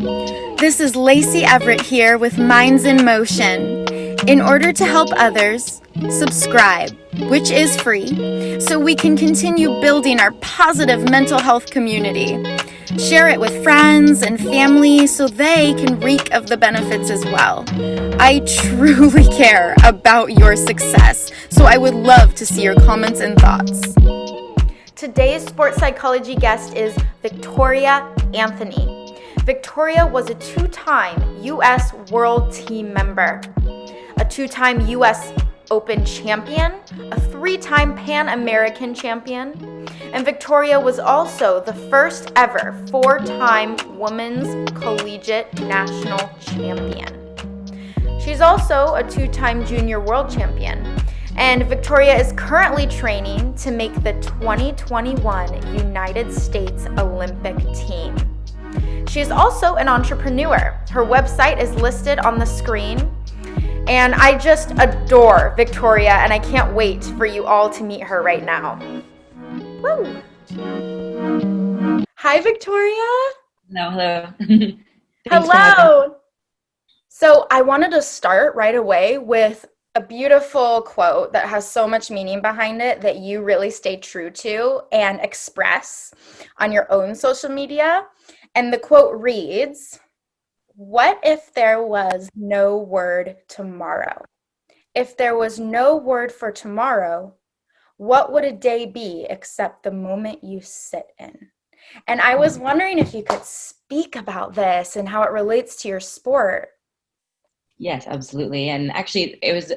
This is Lacey Everett here with Minds in Motion. In order to help others, subscribe, which is free, so we can continue building our positive mental health community. Share it with friends and family so they can reap of the benefits as well. I truly care about your success, so I would love to see your comments and thoughts. Today's sports psychology guest is Victoria Anthony. Victoria was a two-time U.S. World Team member, a two-time U.S. Open champion, a three-time Pan American champion, and Victoria was also the first ever four-time Women's Collegiate National Champion. She's also a two-time Junior World Champion, and Victoria is currently training to make the 2021 United States Olympic team. She is also an entrepreneur. Her website is listed on the screen. And I just adore Victoria, and I can't wait for you all to meet her right now. Woo! Hi, Victoria. Hello. Hello. So I wanted to start right away with a beautiful quote that has so much meaning behind it that you really stay true to and express on your own social media. And the quote reads, "What if there was no word tomorrow? If there was no word for tomorrow, what would a day be except the moment you sit in?" And I was wondering if you could speak about this and how it relates to your sport. Yes, absolutely. And actually, it was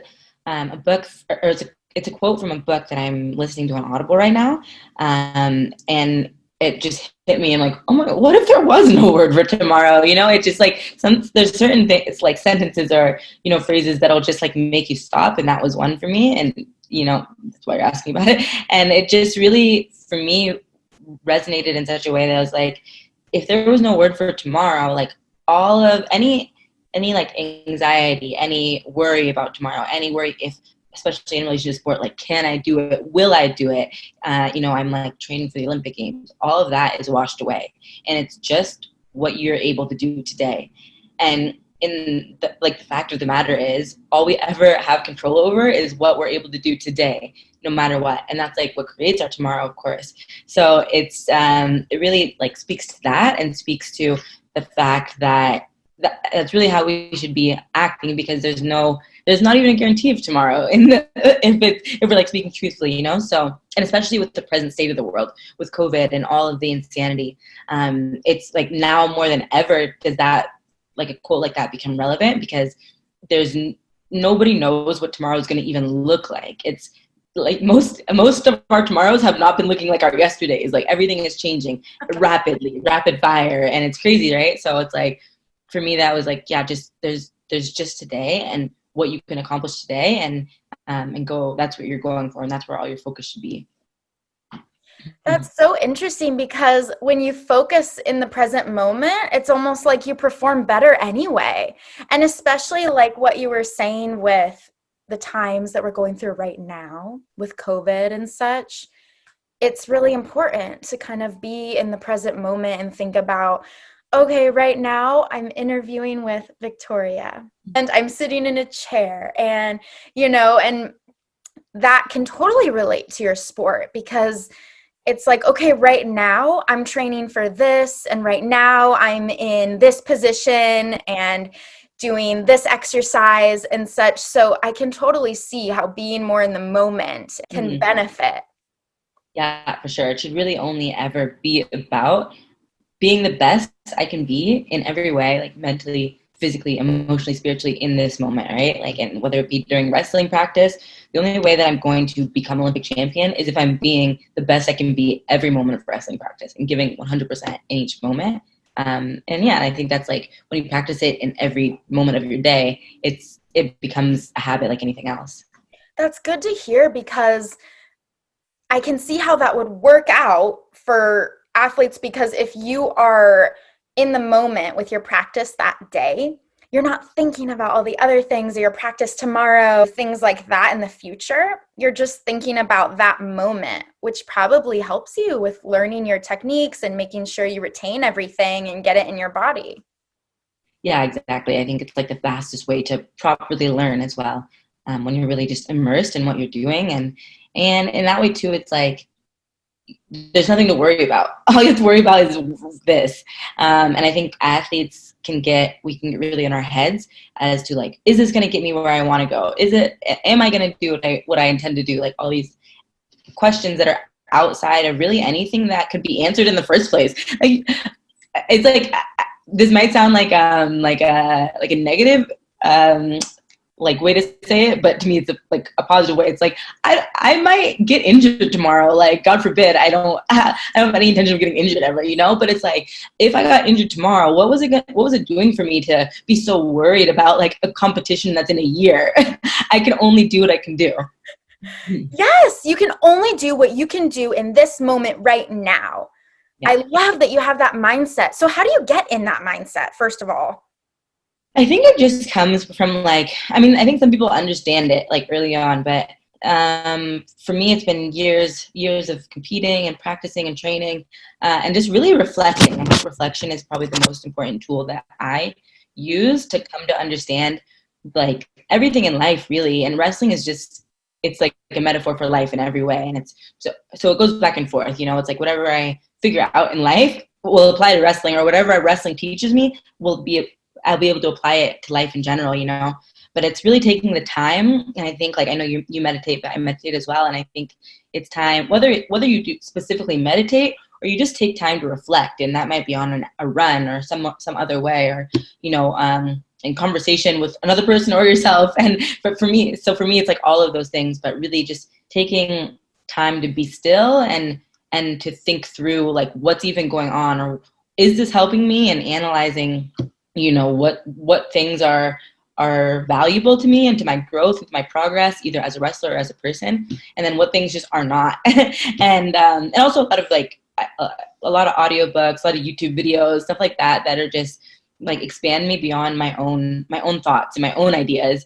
a book, or it's a quote from a book that I'm listening to on Audible right now. And it just hit me. I'm like, oh my God, what if there was no word for tomorrow? It's just like there's certain things, like sentences or, phrases that'll just like make you stop. And that was one for me. And, that's why you're asking about it. And it just really, for me, resonated in such a way that I was like, if there was no word for tomorrow, like all of any like anxiety, any worry about tomorrow, any worry especially in relation to sport, like, can I do it? Will I do it? I'm like training for the Olympic Games. All of that is washed away. And it's just what you're able to do today. And the fact of the matter is, all we ever have control over is what we're able to do today, no matter what. And that's like what creates our tomorrow, of course. So it really like speaks to that, and speaks to the fact that that's really how we should be acting, because there's not even a guarantee of tomorrow if we're like speaking truthfully, so, and especially with the present state of the world with COVID and all of the insanity, it's like now more than ever does that, like a quote like that, become relevant, because there's nobody knows what tomorrow is going to even look like. It's like most of our tomorrows have not been looking like our yesterdays. Like everything is changing rapidly, rapid fire, and it's crazy, right? So it's like, for me, that was like, yeah, just there's just today and what you can accomplish today, and go. That's what you're going for, and that's where all your focus should be. That's so interesting, because when you focus in the present moment, it's almost like you perform better anyway. And especially like what you were saying with the times that we're going through right now with COVID and such, it's really important to kind of be in the present moment and think about, okay, right now I'm interviewing with Victoria and I'm sitting in a chair, and, and that can totally relate to your sport, because it's like, okay, right now I'm training for this, and right now I'm in this position and doing this exercise and such. So I can totally see how being more in the moment can benefit. Yeah, for sure. It should really only ever be about being the best I can be in every way, like mentally, physically, emotionally, spiritually, in this moment, right? Like, and whether it be during wrestling practice, the only way that I'm going to become Olympic champion is if I'm being the best I can be every moment of wrestling practice and giving 100% in each moment. And yeah, I think that's like, when you practice it in every moment of your day, it becomes a habit like anything else. That's good to hear, because I can see how that would work out for athletes, because if you are in the moment with your practice that day, you're not thinking about all the other things or your practice tomorrow, things like that in the future. You're just thinking about that moment, which probably helps you with learning your techniques and making sure you retain everything and get it in your body. Yeah, exactly. I think it's like the fastest way to properly learn as well, when you're really just immersed in what you're doing, and in that way too, it's like there's nothing to worry about. All you have to worry about is this. And I think athletes we can get really in our heads as to like, is this going to get me where I want to go? Am I going to do what I intend to do? Like all these questions that are outside of really anything that could be answered in the first place. Like, it's like, this might sound like a negative, like way to say it, but to me it's a positive way. It's like I might get injured tomorrow, like God forbid. I don't have any intention of getting injured ever, but it's like, if I got injured tomorrow, what was it doing for me to be so worried about like a competition that's in a year? I can only do what I can do. Yes, you can only do what you can do in this moment right now. Yeah. I love that you have that mindset. So how do you get in that mindset, first of all? I think it just comes from I think some people understand it like early on, but for me, it's been years of competing and practicing and training, and just really reflecting. I think reflection is probably the most important tool that I use to come to understand like everything in life, really. And wrestling is it's like a metaphor for life in every way, and it's so it goes back and forth. It's like whatever I figure out in life will apply to wrestling, or whatever wrestling teaches me I'll be able to apply it to life in general, but it's really taking the time. And I think I know you meditate, but I meditate as well. And I think it's time, whether you do specifically meditate or you just take time to reflect, and that might be on a run or some other way, or, in conversation with another person or yourself. And for me, it's like all of those things, but really just taking time to be still and to think through like what's even going on, or is this helping me, and analyzing what things are valuable to me and to my growth, and to my progress, either as a wrestler or as a person, and then what things just are not. And also a lot of a lot of audiobooks, a lot of YouTube videos, stuff like that are just like expand me beyond my own thoughts and my own ideas,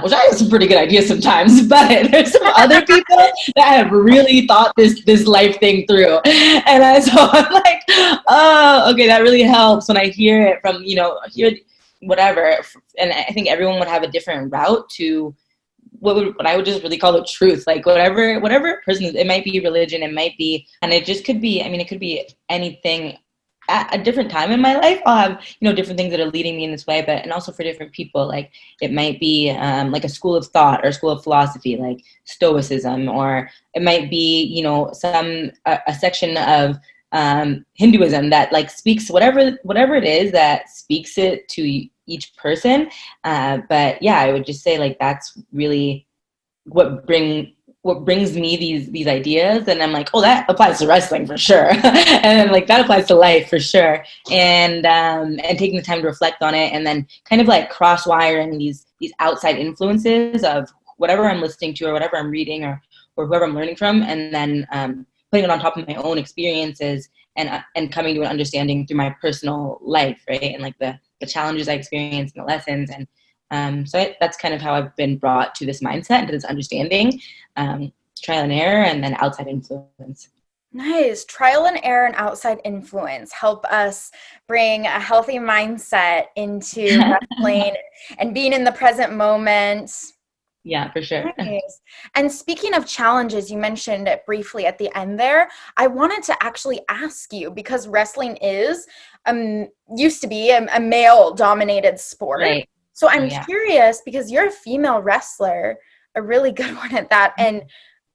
which I have some pretty good ideas sometimes, but there's some other people that have really thought this life thing through, and so I'm like, oh, okay, that really helps when I hear it from hear whatever. And I think everyone would have a different route to what I would just really call the truth, like whatever person, it might be religion, it might be, and it just could be, it could be anything. At a different time in my life, I'll have different things that are leading me in this way, and also for different people, like it might be like a school of thought or a school of philosophy, like Stoicism, or it might be some a section of Hinduism that like speaks whatever it is that speaks it to each person. But yeah, I would just say like that's really what brings me these ideas, and I'm like, oh, that applies to wrestling for sure. And then like that applies to life for sure. And taking the time to reflect on it, and then kind of like cross wiring these outside influences of whatever I'm listening to or whatever I'm reading or whoever I'm learning from, and then putting it on top of my own experiences, and coming to an understanding through my personal life, right? And like the challenges I experienced and the lessons. And so that's kind of how I've been brought to this mindset and to this understanding, trial and error, and then outside influence. Nice. Trial and error and outside influence help us bring a healthy mindset into wrestling and being in the present moment. Yeah, for sure. Nice. And speaking of challenges, you mentioned it briefly at the end there. I wanted to actually ask you, because wrestling is used to be a male-dominated sport. Right. So I'm curious, because you're a female wrestler, a really good one at that, and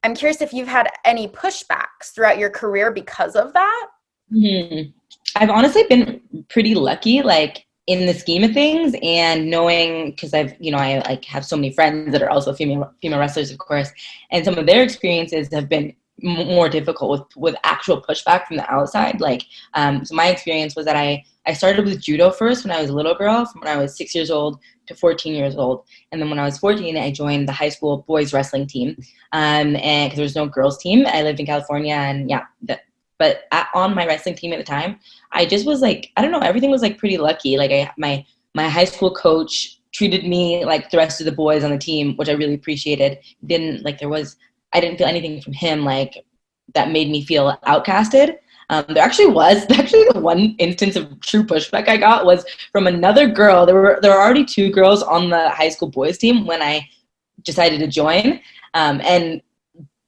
I'm curious if you've had any pushbacks throughout your career because of that. Mm-hmm. I've honestly been pretty lucky, like in the scheme of things, and knowing, because I like have so many friends that are also female wrestlers, of course, and some of their experiences have been more difficult with actual pushback from the outside. Like, so my experience was that I started with judo first when I was a little girl, from when I was 6 years old to 14 years old. And then when I was 14, I joined the high school boys wrestling team. And because there was no girls team, I lived in California, and on my wrestling team at the time, I just was like, I don't know, everything was like pretty lucky. Like my high school coach treated me like the rest of the boys on the team, which I really appreciated. I didn't feel anything from him like that made me feel outcasted. There actually was the one instance of true pushback I got was from another girl. There were already two girls on the high school boys team when I decided to join. And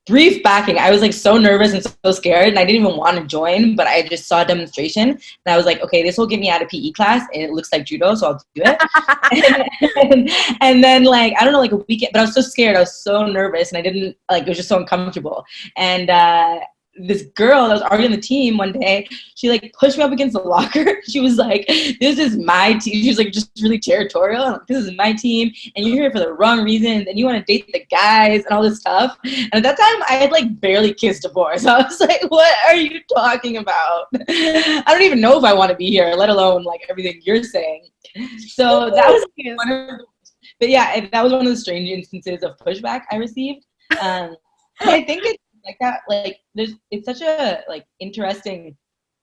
brief backing, I was like so nervous and so scared, and I didn't even want to join, but I just saw a demonstration, and I was like, okay, this will get me out of PE class, and it looks like judo, so I'll do it. and then like, I don't know, like a weekend, but I was so scared, I was so nervous, and I didn't, like, it was just so uncomfortable. And this girl that was already on the team one day, she like pushed me up against the locker. She was like, this is my team. She was like just really territorial. I'm like, this is my team, and you're here for the wrong reasons, and you want to date the guys and all this stuff. And at that time, I had like barely kissed a boy. So I was like, what are you talking about? I don't even know if I want to be here, let alone like everything you're saying. So that was one of the, but yeah, that was one of the strange instances of pushback I received. I think it's like that, like it's such a like interesting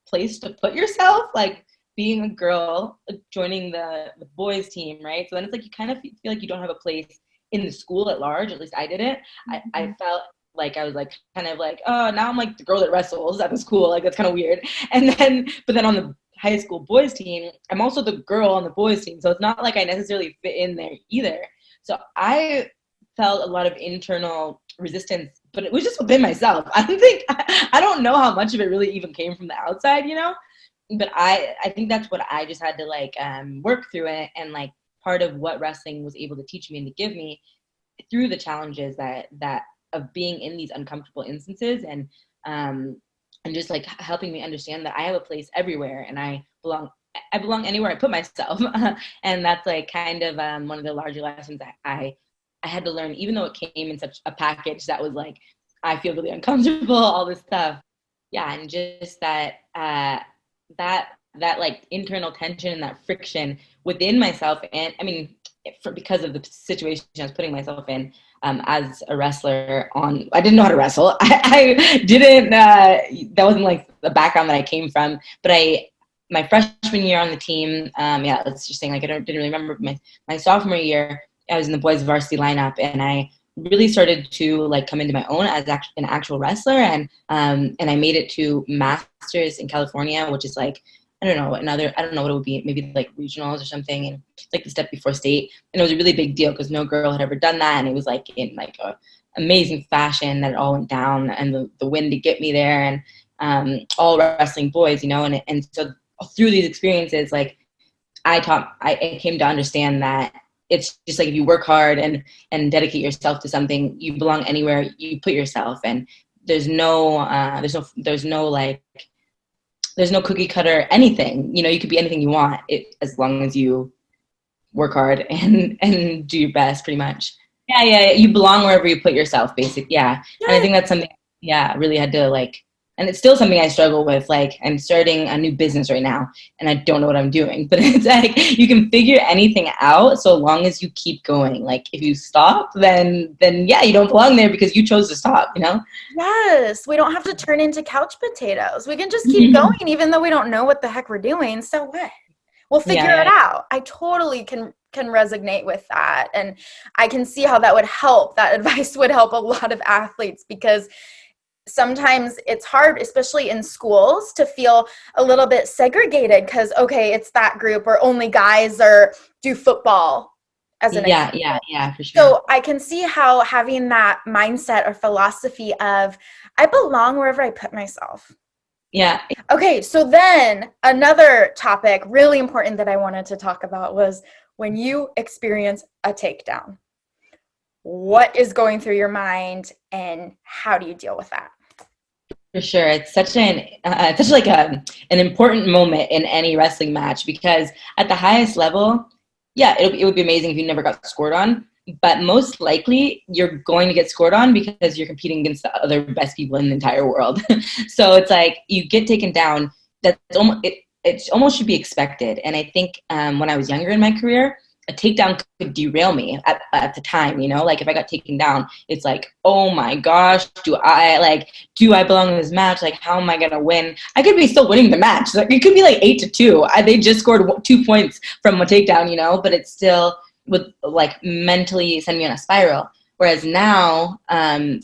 place to put yourself, like being a girl joining the boys team, right? So then it's like you kind of feel like you don't have a place in the school at large. At least I didn't. I felt like I was like kind of like, oh, now I'm like the girl that wrestles at the school, like that's kind of weird. And then but then on the high school boys team, I'm also the girl on the boys team, so it's not like I necessarily fit in there either. So I felt a lot of internal resistance, but it was just within myself. I don't know how much of it really even came from the outside, you know, but I think that's what I just had to like work through it. And like part of what wrestling was able to teach me and to give me through the challenges that of being in these uncomfortable instances, and just like helping me understand that I have a place everywhere, and I belong anywhere I put myself. And that's like kind of one of the larger lessons that I had to learn, even though it came in such a package that was like, I feel really uncomfortable, all this stuff. Yeah, and just that that like internal tension and that friction within myself, and I mean, because of the situation I was putting myself in as a wrestler. I didn't know how to wrestle. I didn't. That wasn't like the background that I came from. But my freshman year on the team, yeah, let's just say like didn't really remember my sophomore year. I was in the boys varsity lineup, and I really started to like come into my own as an actual wrestler, and I made it to masters in California, which is like, I don't know what it would be, maybe like regionals or something, and it's like the step before state. And it was a really big deal because no girl had ever done that, and it was like in like a amazing fashion that it all went down, and the win to get me there, and all wrestling boys, you know, and so through these experiences, like I came to understand that it's just like if you work hard and dedicate yourself to something, you belong anywhere you put yourself, and there's no cookie cutter anything. You know, you could be anything you want as long as you work hard and do your best, pretty much. Yeah, you belong wherever you put yourself, basically. Yeah. And I think that's something, yeah, really had to like, and it's still something I struggle with. Like, I'm starting a new business right now, and I don't know what I'm doing. But it's like you can figure anything out so long as you keep going. Like, if you stop, then yeah, you don't belong there because you chose to stop. You know? Yes, we don't have to turn into couch potatoes. We can just keep going, even though we don't know what the heck we're doing. So what? We'll figure it out. I totally can resonate with that, and I can see how that would help. That advice would help a lot of athletes, because sometimes it's hard, especially in schools, to feel a little bit segregated because, okay, it's that group, or only guys do football as an example. Yeah, for sure. So I can see how having that mindset or philosophy of I belong wherever I put myself. Yeah. Okay, so then another topic really important that I wanted to talk about was when you experience a takedown. What is going through your mind, and how do you deal with that? For sure, it's such an important moment in any wrestling match, because at the highest level, yeah, it would be amazing if you never got scored on. But most likely, you're going to get scored on because you're competing against the other best people in the entire world. So it's like you get taken down. It almost should be expected. And I think when I was younger in my career, a takedown could derail me at the time, you know, like if I got taken down, it's like, oh my gosh, do I belong in this match? Like, how am I going to win? I could be still winning the match. Like, it could be like 8-2. They just scored 2 points from a takedown, you know, but it still would like mentally send me on a spiral. Whereas now,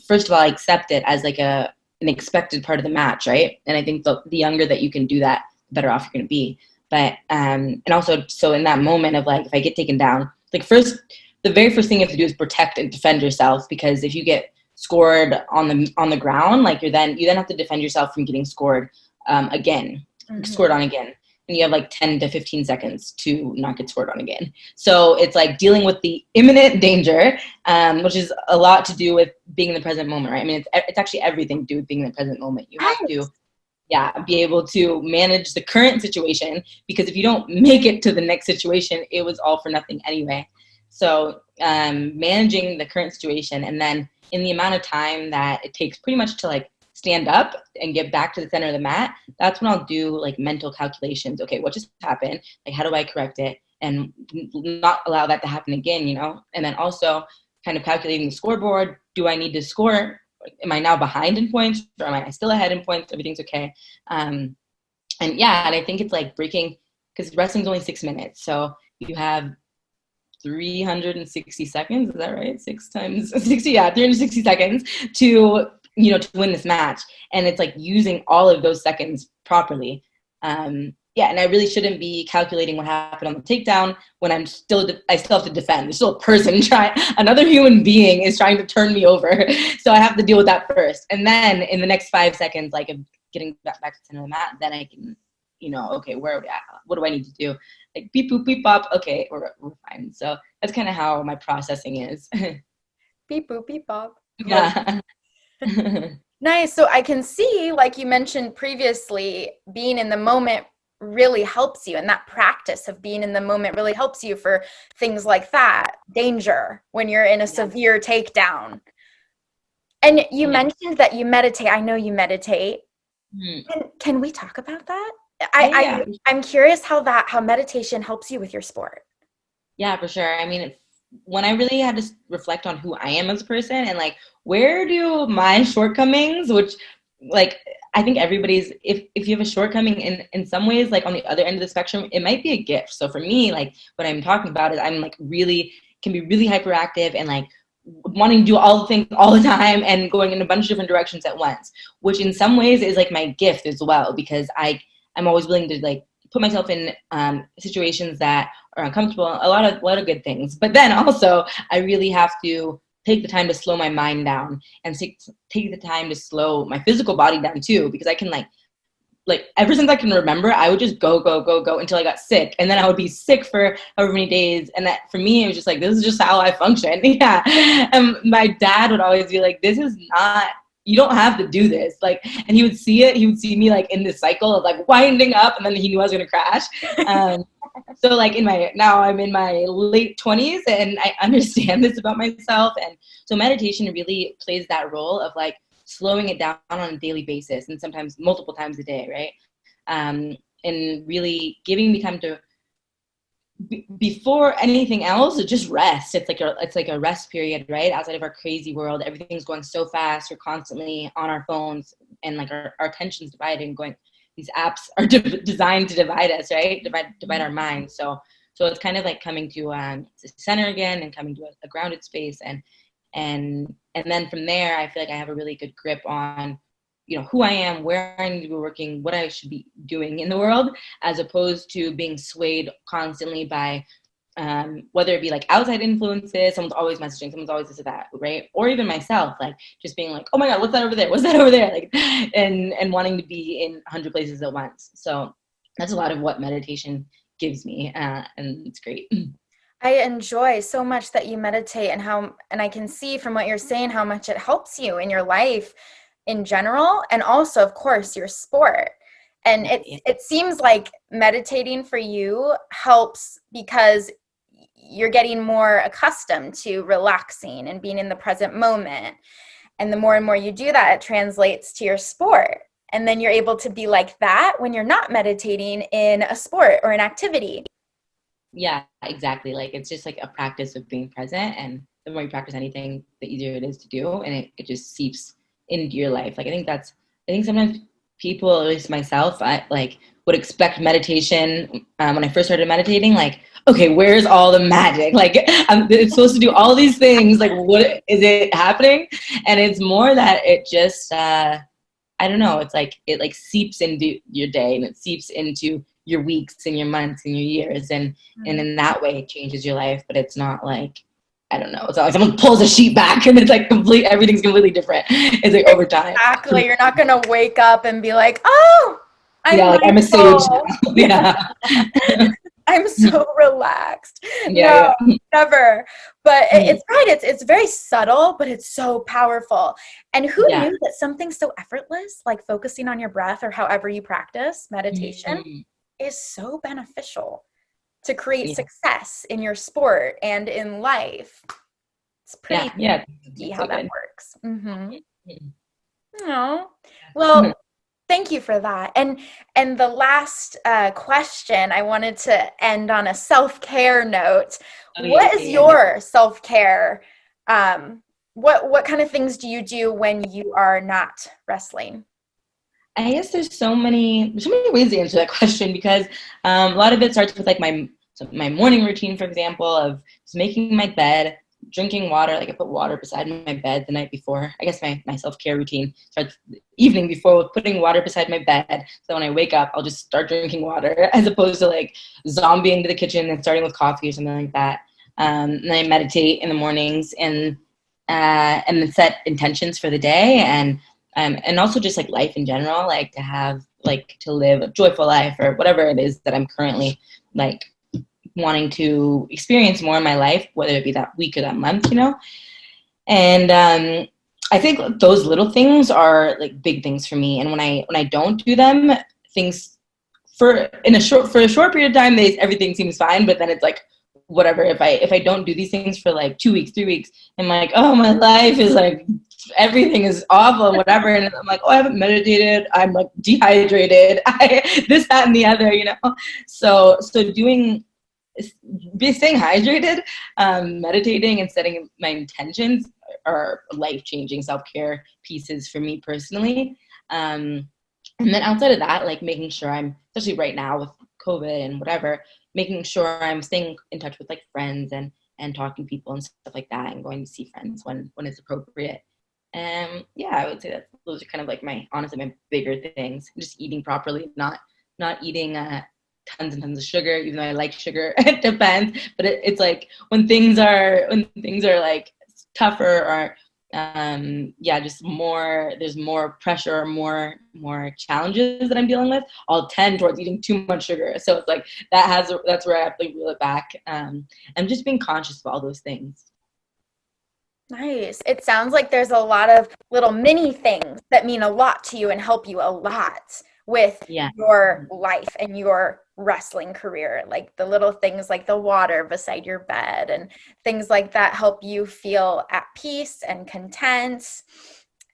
first of all, I accept it as like a an expected part of the match, right? And I think the younger that you can do that, the better off you're going to be. But and also, so in that moment of like, if I get taken down, like the very first thing you have to do is protect and defend yourself, because if you get scored on the ground, like you then have to defend yourself from getting scored again, scored on again. And you have like 10 to 15 seconds to not get scored on again. So it's like dealing with the imminent danger, which is a lot to do with being in the present moment, right? I mean, it's actually everything to do with being in the present moment. You have to, be able to manage the current situation, because if you don't make it to the next situation, it was all for nothing anyway. So managing the current situation, and then in the amount of time that it takes pretty much to like stand up and get back to the center of the mat, that's when I'll do like mental calculations. Okay, what just happened? Like, how do I correct it and not allow that to happen again, you know? And then also kind of calculating the scoreboard. Do I need to score? Am I now behind in points, or am I still ahead in points? Everything's okay. And I think it's like breaking, because wrestling's only 6 minutes. So you have 360 seconds. Is that right? 6 times 60. Yeah, 360 seconds to win this match. And it's like using all of those seconds properly. And I really shouldn't be calculating what happened on the takedown when I still have to defend. There's still a person another human being is trying to turn me over. So I have to deal with that first. And then in the next 5 seconds, like of getting back to the center of the mat, then I can, okay, where are we at? What do I need to do? Like beep, boop, beep, bop. Okay, we're fine. So that's kind of how my processing is. Beep, boop, beep, bop. Yeah. Nice. So I can see, like you mentioned previously, being in the moment really helps you, and that practice of being in the moment really helps you for things like that danger when you're in a severe takedown. And you mentioned that you meditate. I know you meditate. Can we talk about that? I'm curious how meditation helps you with your sport. Yeah, for sure. I mean, when I really had to reflect on who I am as a person, and like, where do my shortcomings, which like, I think everybody's, if you have a shortcoming in some ways, like on the other end of the spectrum, it might be a gift. So for me, like what I'm talking about is I'm like can be really hyperactive and like wanting to do all the things all the time and going in a bunch of different directions at once, which in some ways is like my gift as well, because I'm always willing to like put myself in situations that are uncomfortable, a lot of good things. But then also I really have to take the time to slow my mind down and take the time to slow my physical body down too, because I can like ever since I can remember, I would just go until I got sick, and then I would be sick for however many days. And that for me, it was just like, this is just how I function. Yeah. And my dad would always be like, this is not, you don't have to do this. Like, and he would see me like in this cycle of like winding up, and then he knew I was going to crash. So like now I'm in my late 20s, and I understand this about myself. And so meditation really plays that role of like slowing it down on a daily basis, and sometimes multiple times a day, right? And really giving me time to, before anything else, just rest. It's like a rest period, right? Outside of our crazy world, everything's going so fast. We're constantly on our phones, and like our attention's divided and going, these apps are designed to divide us, right? Divide our minds. So it's kind of like coming to the center again, and coming to a grounded space, and then from there, I feel like I have a really good grip on, who I am, where I need to be working, what I should be doing in the world, as opposed to being swayed constantly by whether it be like outside influences, someone's always messaging, someone's always this or that, right? Or even myself, like just being like, oh my God, what's that over there? What's that over there? Like, and wanting to be in 100 places at once. So that's a lot of what meditation gives me, and it's great. I enjoy so much that you meditate, and I can see from what you're saying how much it helps you in your life in general, and also, of course, your sport. And it seems like meditating for you helps because you're getting more accustomed to relaxing and being in the present moment. And the more and more you do that, it translates to your sport. And then you're able to be like that when you're not meditating in a sport or an activity. Yeah, exactly. Like, it's just like a practice of being present, and the more you practice anything, the easier it is to do, and it just seeps into your life. Like, I think sometimes people, at least myself, I like would expect meditation when I first started meditating, like, okay, where's all the magic? Like, it's supposed to do all these things. Like, what is it happening? And it's more that it just I don't know, it's like it like seeps into your day, and it seeps into your weeks and your months and your years, and in that way it changes your life. But it's not like, I don't know, it's not like someone pulls a sheet back and it's like everything's completely different. It's like over time. Exactly. You're not gonna wake up and be like, oh, Yeah, like I'm a sage now. Yeah. I'm so relaxed. Yeah, No, never. But yeah. it's right. It's very subtle, but it's so powerful. And who Yeah. knew that something so effortless, like focusing on your breath or however you practice meditation, is so beneficial to create success in your sport and in life. It's pretty see how that works. Oh, well, thank you for that. And the last question, I wanted to end on a self-care note. What is your self-care? What kind of things do you do when you are not wrestling? I guess there's so many ways to answer that question, because a lot of it starts with like my morning routine, for example, of just making my bed, drinking water. Like I put water beside my bed the night before. I guess my self-care routine starts the evening before with putting water beside my bed. So when I wake up, I'll just start drinking water, as opposed to like zombie into the kitchen and starting with coffee or something like that. And then I meditate in the mornings, and then set intentions for the day, and also just like life in general, like to live a joyful life, or whatever it is that I'm currently like wanting to experience more in my life, whether it be that week or that month, And I think those little things are like big things for me. And when I don't do them, things for a short period of time, everything seems fine. But then it's like, whatever, if I don't do these things for like 2 weeks, 3 weeks, I'm like, oh, my life is like, everything is awful and whatever. And I'm like, oh, I haven't meditated. I'm like dehydrated. This, that, and the other, So staying hydrated, meditating, and setting my intentions are life-changing self-care pieces for me personally. And then outside of that, like making sure I'm, especially right now with COVID and whatever, making sure I'm staying in touch with like friends and talking to people and stuff like that, and going to see friends when it's appropriate. I would say that those are kind of like my bigger things. Just eating properly, not eating tons and tons of sugar, even though I like sugar. It depends, but it's like when things are like tougher, or just more, there's more pressure, or more challenges that I'm dealing with, I'll tend towards eating too much sugar. So it's like that's where I have to reel it back. I'm just being conscious of all those things. Nice. It sounds like there's a lot of little mini things that mean a lot to you and help you a lot with your life and your wrestling career. Like the little things like the water beside your bed and things like that help you feel at peace and content.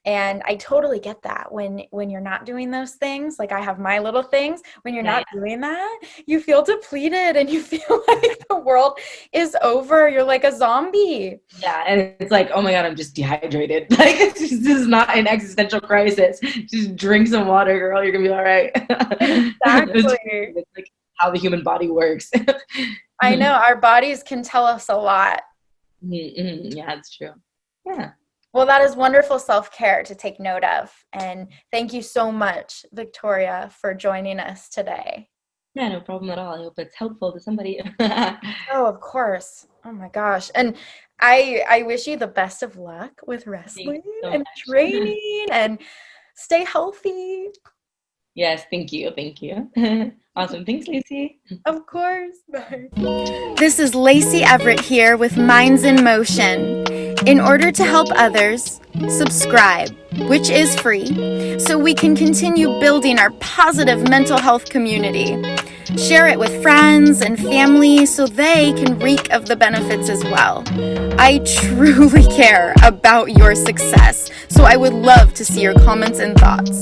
And I totally get that when you're not doing those things. Like I have my little things. When you're not doing that, you feel depleted and you feel like the world is over. You're like a zombie. Yeah, and it's like, oh my God, I'm just dehydrated. Like this is not an existential crisis. Just drink some water, girl. You're gonna be all right. Exactly. It's like how the human body works. I know our bodies can tell us a lot. Mm-hmm. Yeah, it's true. Yeah. Well, that is wonderful self-care to take note of. And thank you so much, Victoria, for joining us today. Yeah, no problem at all. I hope it's helpful to somebody. Oh, of course. Oh my gosh. And I wish you the best of luck with wrestling and training and stay healthy. Yes, thank you. Thank you. Awesome. Thanks, Lacey. Of course. Bye. This is Lacey Everett here with Minds in Motion. In order to help others, subscribe, which is free, so we can continue building our positive mental health community. Share it with friends and family so they can reap of the benefits as well. I truly care about your success, so I would love to see your comments and thoughts.